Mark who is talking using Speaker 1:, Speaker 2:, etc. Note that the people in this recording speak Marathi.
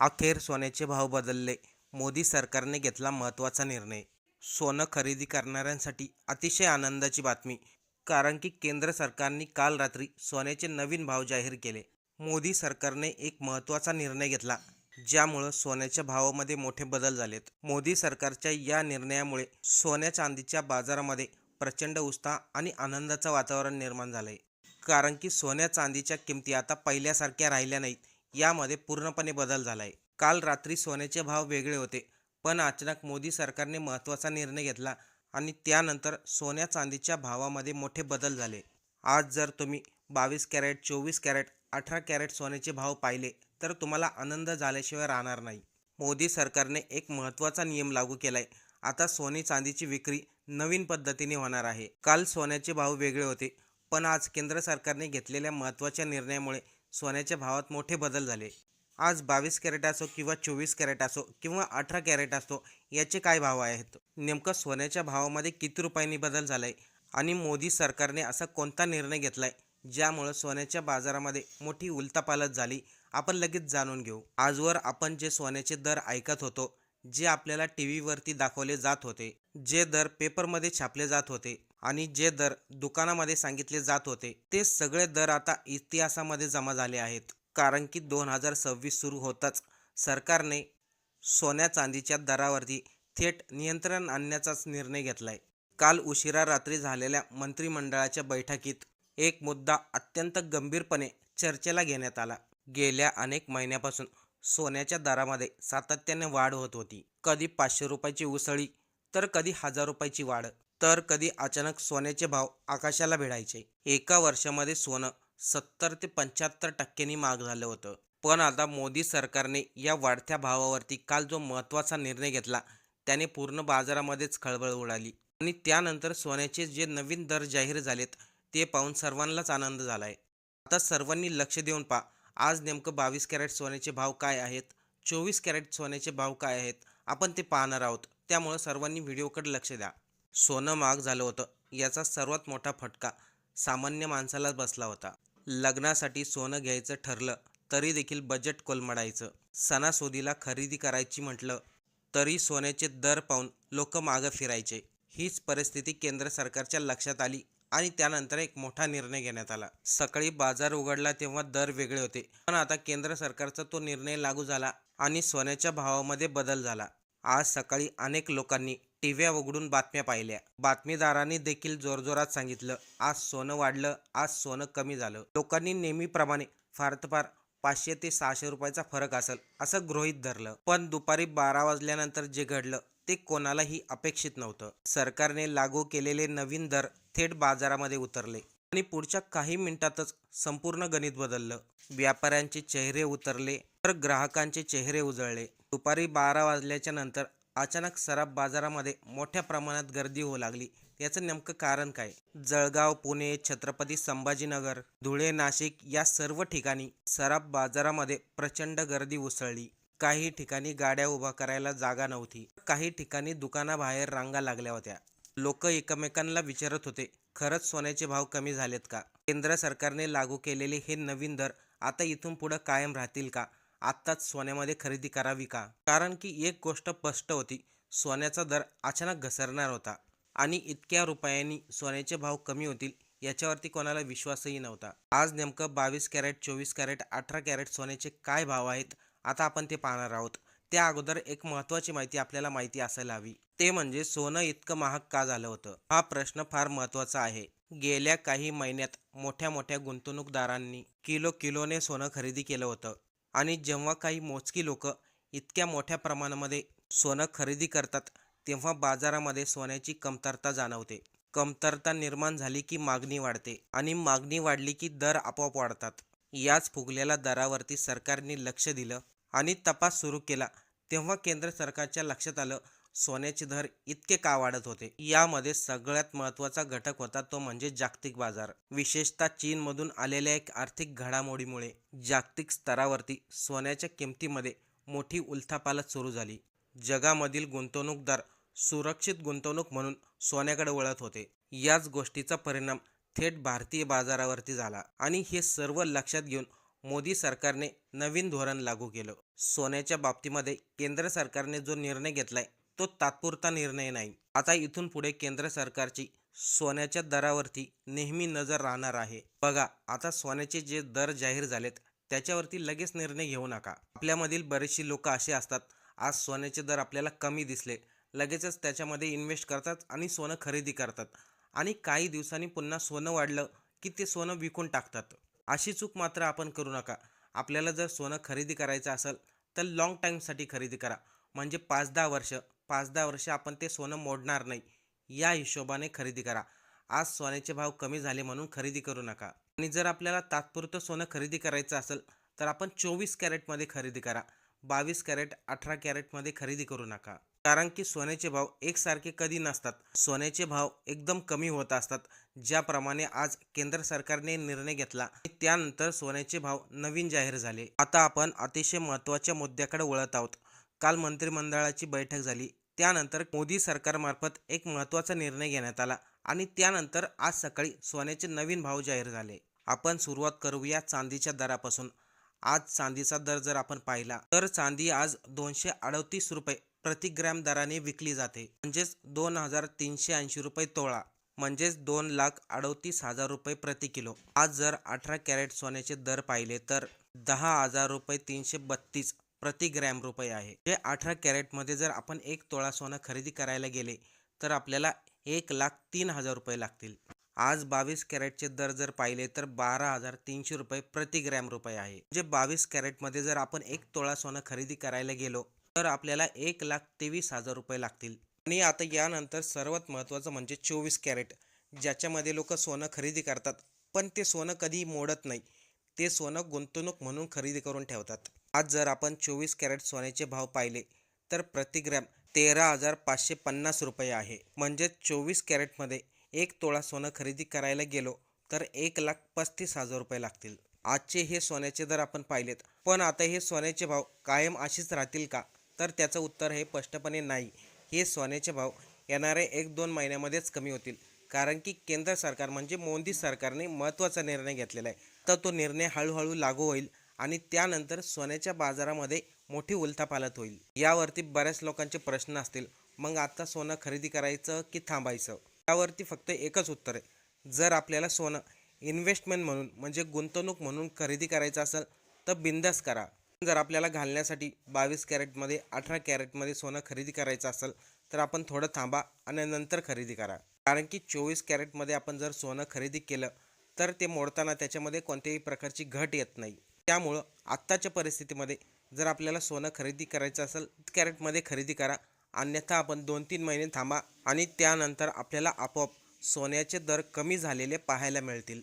Speaker 1: अखेर सोन्याचे भाव बदलले. मोदी सरकारने घेतला महत्त्वाचा निर्णय. सोनं खरेदी करणाऱ्यांसाठी अतिशय आनंदाची बातमी. कारण की केंद्र सरकारने काल रात्री सोन्याचे नवीन भाव जाहीर केले. मोदी सरकारने एक महत्त्वाचा निर्णय घेतला, ज्यामुळं सोन्याच्या भावामध्ये मोठे बदल झालेत. मोदी सरकारच्या या निर्णयामुळे सोन्या चांदीच्या बाजारामध्ये प्रचंड उत्साह आणि आनंदाचं वातावरण निर्माण झालंय. कारण की सोन्या चांदीच्या किमती आता पहिल्यासारख्या राहिल्या नाहीत. यामध्ये पूर्णपणे बदल झालाय. काल रात्री सोन्याचे भाव वेगळे होते, पण अचानक मोदी सरकारने महत्त्वाचा निर्णय घेतला आणि त्यानंतर सोन्या चांदीच्या भावामध्ये मोठे बदल झाले. आज जर तुम्ही 22 कॅरेट, 24 कॅरेट, 18 कॅरेट सोन्याचे भाव पाहिले तर तुम्हाला आनंद झाल्याशिवाय राहणार नाही. मोदी सरकारने एक महत्त्वाचा नियम लागू केलाय. आता सोने चांदीची विक्री नवीन पद्धतीने होणार आहे. काल सोन्याचे भाव वेगळे होते, पण आज केंद्र सरकारने घेतलेल्या महत्त्वाच्या निर्णयामुळे सोन्याच्या भावात मोठे बदल झाले. आज 22 कॅरेट असो किंवा 24 कॅरेट असो किंवा 18 कॅरेट असो, याचे काय भाव आहेत? नेमकं सोन्याच्या भावामध्ये किती रुपयांनी बदल झालाय आणि मोदी सरकारने असा कोणता निर्णय घेतलाय ज्यामुळे सोन्याच्या बाजारामध्ये मोठी उलथापालथ झाली? आपण लगेच जाणून घेऊ. आजवर आपण जे सोन्याचे दर ऐकत होतो, जे आपल्याला टीव्हीवरती दाखवले जात होते, जे दर पेपरमध्ये छापले जात होते आणि जे दर दुकानामध्ये सांगितले जात होते, ते सगळे दर आता इतिहासामध्ये जमा झाले आहेत. कारण की 2026 सुरू होताच सरकारने सोन्या चांदीच्या दरावरती थेट नियंत्रण आणण्याचाच निर्णय घेतलाय. काल उशिरा रात्री झालेल्या मंत्रिमंडळाच्या बैठकीत एक मुद्दा अत्यंत गंभीरपणे चर्चेला घेण्यात आला. गेल्या अनेक महिन्यापासून सोन्याच्या दरामध्ये सातत्याने वाढ होत होती. कधी 500 रुपयाची उसळी, तर कधी 1000 रुपयाची वाढ, तर कधी अचानक सोन्याचे भाव आकाशाला भिडायचे. एका वर्षामध्ये सोनं 70 ते 75% महाग झालं होतं. पण आता मोदी सरकारने या वाढत्या भावावरती काल जो महत्त्वाचा निर्णय घेतला, त्याने पूर्ण बाजारामध्येच खळबळ उडाली. आणि त्यानंतर सोन्याचे जे नवीन दर जाहीर झालेत, ते पाहून सर्वांनाच आनंद झालाय. आता सर्वांनी लक्ष देऊन पहा. आज नेमकं 22 कॅरेट सोन्याचे भाव काय आहेत, 24 कॅरेट सोन्याचे भाव काय आहेत, आपण ते पाहणार आहोत. त्यामुळं सर्वांनी व्हिडिओकडे लक्ष द्या. सोनं महाग झालं होतं, याचा सर्वात मोठा फटका सामान्य माणसाला बसला होता. लग्नासाठी सोनं घ्यायचं ठरलं तरी देखील बजेट कोलमडायचं. सणासुदीला खरेदी करायची म्हटलं तरी सोन्याचे दर पाहून लोक मागं फिरायचे. हीच परिस्थिती केंद्र सरकारच्या लक्षात आली आणि त्यानंतर एक मोठा निर्णय घेण्यात आला. सकाळी बाजार उघडला तेव्हा दर वेगळे होते, पण आता केंद्र सरकारचा तो निर्णय लागू झाला आणि सोन्याच्या भावामध्ये बदल झाला. आज सकाळी अनेक लोकांनी टीव्या उघडून बातम्या पाहिल्या. बातमीदारांनी देखील जोरजोरात सांगितलं, आज सोनं वाढलं, आज सोनं कमी झालं. लोकांनी नेहमीप्रमाणे फार तर फार 500 ते 600 रुपयाचा फरक असेल असं गृहीत धरलं. पण दुपारी 12 वाजल्यानंतर जे घडलं ते कोणालाही अपेक्षित नव्हतं. सरकारने लागू केलेले नवीन दर थेट बाजारामध्ये उतरले आणि पुढच्या काही मिनिटातच संपूर्ण गणित बदललं. व्यापाऱ्यांचे चेहरे उतरले तर ग्राहकांचे चेहरे उजळले. दुपारी 12 वाजल्याच्या नंतर अचानक सराफ बाजारामध्ये मोठ्या प्रमाणात गर्दी होऊ लागली. याचं नेमकं कारण काय? जळगाव, पुणे, छत्रपती संभाजीनगर, धुळे, नाशिक या सर्व ठिकाणी सराफ बाजारामध्ये प्रचंड गर्दी उसळली. काही ठिकाणी गाड्या उभा करायला जागा नव्हती. काही ठिकाणी दुकानाबाहेर रांगा लागल्या होत्या. लोक एकमेकांना विचारत होते, खरंच सोन्याचे भाव कमी झालेत का? केंद्र सरकारने लागू केलेले हे नवीन दर आता इथून पुढे कायम राहतील का? आत्ताच सोन्यामध्ये खरेदी करावी का? कारण की एक गोष्ट स्पष्ट होती, सोन्याचा दर अचानक घसरणार होता आणि इतक्या रुपयांनी सोन्याचे भाव कमी होतील याच्यावरती कोणाला विश्वासही नव्हता. आज नेमकं 22 कॅरेट, 24 कॅरेट, 18 कॅरेट सोन्याचे काय भाव आहेत, आता आपण ते पाहणार आहोत. त्या अगोदर एक महत्त्वाची माहिती आपल्याला माहिती असायला हवी. ते म्हणजे सोनं इतकं महाग का झालं होतं? हा प्रश्न फार महत्त्वाचा आहे. गेल्या काही महिन्यात मोठ्या मोठ्या गुंतवणूकदारांनी किलोने सोनं खरेदी केलं होतं आणि जेव्हा काही मोजकी लोक इतक्या मोठ्या प्रमाणामध्ये सोनं खरेदी करतात, तेव्हा बाजारामध्ये सोन्याची कमतरता जाणवते. कमतरता निर्माण झाली की मागणी वाढते आणि मागणी वाढली की दर आपोआप वाढतात. याच फुगलेल्या दरावरती सरकारने लक्ष दिलं आणि तपास सुरू केला. तेव्हा केंद्र सरकारच्या लक्षात आलं, सोन्याचे दर इतके का वाढत होते. यामध्ये सगळ्यात महत्त्वाचा घटक होता तो म्हणजे जागतिक बाजार. विशेषतः चीनमधून आलेल्या एक आर्थिक घडामोडीमुळे जागतिक स्तरावरती सोन्याच्या किमतीमध्ये मोठी उलथापालथ सुरू झाली. जगामधील गुंतवणूकदार सुरक्षित गुंतवणूक म्हणून सोन्याकडे वळत होते. याच गोष्टीचा परिणाम थेट भारतीय बाजारावरती झाला आणि हे सर्व लक्षात घेऊन मोदी सरकारने नवीन धोरण लागू केलं. सोन्याच्या बाबतीमध्ये केंद्र सरकारने जो निर्णय घेतलाय तो तात्पुरता निर्णय नाही. आता इथून पुढे केंद्र सरकारची सोन्याच्या दरावरती नेहमी नजर राहणार आहे. बघा, आता सोन्याचे जे दर जाहीर झालेत त्याच्यावरती लगेच निर्णय घेऊ नका. आपल्यामधील बरेचशी लोक असे असतात, आज सोन्याचे दर आपल्याला कमी दिसले लगेचच त्याच्यामध्ये इन्व्हेस्ट करतात आणि सोनं खरेदी करतात आणि काही दिवसांनी पुन्हा सोनं वाढलं की ते सोनं विकून टाकतात. अशी चूक मात्र आपण करू नका. आपल्याला जर सोनं खरेदी करायचं असेल तर लाँग टाईमसाठी खरेदी करा. म्हणजे 5-10 वर्ष आपण ते सोनं मोडणार नाही या हिशोबाने खरेदी करा. आज सोन्याचे भाव कमी झाले म्हणून खरेदी करू नका. आणि जर आपल्याला तात्पुरतं सोनं खरेदी करायचं असेल तर आपण 24 कॅरेटमध्ये खरेदी करा. 22 कॅरेट 18 कॅरेटमध्ये खरेदी करू नका. कारण की सोन्याचे भाव एकसारखे कधी नसतात. सोन्याचे भाव एकदम कमी होत असतात. ज्याप्रमाणे आज केंद्र सरकारने निर्णय घेतला त्यानंतर सोन्याचे भाव नवीन जाहीर झाले. आता आपण अतिशय महत्त्वाच्या मुद्द्याकडे वळत आहोत. काल मंत्रिमंडळाची बैठक झाली. त्यानंतर मोदी सरकारमार्फत एक महत्त्वाचा निर्णय घेण्यात आला आणि त्यानंतर आज सकाळी सोन्याचे नवीन भाव जाहीर झाले. आपण सुरुवात करूया चांदीच्या दरापासून. आज चांदीचा दर जर आपण पाहिला तर चांदी आज 238 रुपये प्रति ग्रॅम दराने विकली जाते. म्हणजेच 2380 रुपये तोळा, म्हणजेच 2,38,000 रुपये प्रति किलो. आज जर 18 कॅरेट सोन्याचे दर पाहिले तर 10,000 रुपये 332 प्रति ग्रॅम रुपये आहे. जे 18 कॅरेटमध्ये जर आपण एक तोळा सोनं खरेदी करायला गेले तर आपल्याला 1,03,000 रुपये लागतील. आज 22 कॅरेटचे दर जर पाहिले तर 12,300 रुपये प्रति ग्रॅम रुपये आहे. म्हणजे 22 कॅरेटमध्ये जर आपण एक तोळा सोनं खरेदी करायला गेलो तर आपल्याला 1,23,000 रुपये लागतील. आणि आता यानंतर सर्वात महत्त्वाचं म्हणजे 24 कॅरेट, ज्याच्यामध्ये लोक सोनं खरेदी करतात पण ते सोनं कधी मोडत नाही. ते सोनं गुंतवणूक म्हणून खरेदी करून ठेवतात. आज जर आपण 24 कॅरेट सोन्याचे भाव पाहिले तर प्रति ग्रॅम 13,550 रुपये आहे. म्हणजे 24 कॅरेटमध्ये एक तोळा सोनं खरेदी करायला गेलो तर 1,35,000 रुपये लागतील. आजचे हे सोन्याचे दर आपण पाहिलेत, पण आता हे सोन्याचे भाव कायम अशीच राहतील का? तर त्याचं उत्तर हे स्पष्टपणे नाही. हे सोन्याचे भाव येणाऱ्या 1-2 महिन्यामध्येच कमी होतील. कारण की केंद्र सरकार म्हणजे मोदी सरकारने महत्त्वाचा निर्णय घेतलेला आहे. तर तो निर्णय हळूहळू लागू होईल आणि त्यानंतर सोन्याच्या बाजारामध्ये मोठी उलथापालथ होईल. यावरती बऱ्याच लोकांचे प्रश्न असतील, मग आता सोनं खरेदी करायचं की थांबायचं? यावरती फक्त एकच उत्तर आहे. जर आपल्याला सोनं इन्व्हेस्टमेंट म्हणून म्हणजे गुंतवणूक म्हणून खरेदी करायचं असेल तर बिंदास करा. जर आपल्याला घालण्यासाठी 22 कॅरेटमध्ये 18 कॅरेटमध्ये सोनं खरेदी करायचं असेल तर आपण थोडं थांबा आणि नंतर खरेदी करा. कारण की 24 कॅरेटमध्ये आपण जर सोनं खरेदी केलं तर ते मोडताना त्याच्यामध्ये कोणत्याही प्रकारची घट येत नाही. त्यामुळं आत्ताच्या परिस्थितीमध्ये जर आपल्याला सोनं खरेदी करायचं असेल कॅरेटमध्ये खरेदी करा. अन्यथा आपण 2-3 महिने थांबा आणि त्यानंतर आपल्याला आपोआप सोन्याचे दर कमी झालेले पाहायला मिळतील.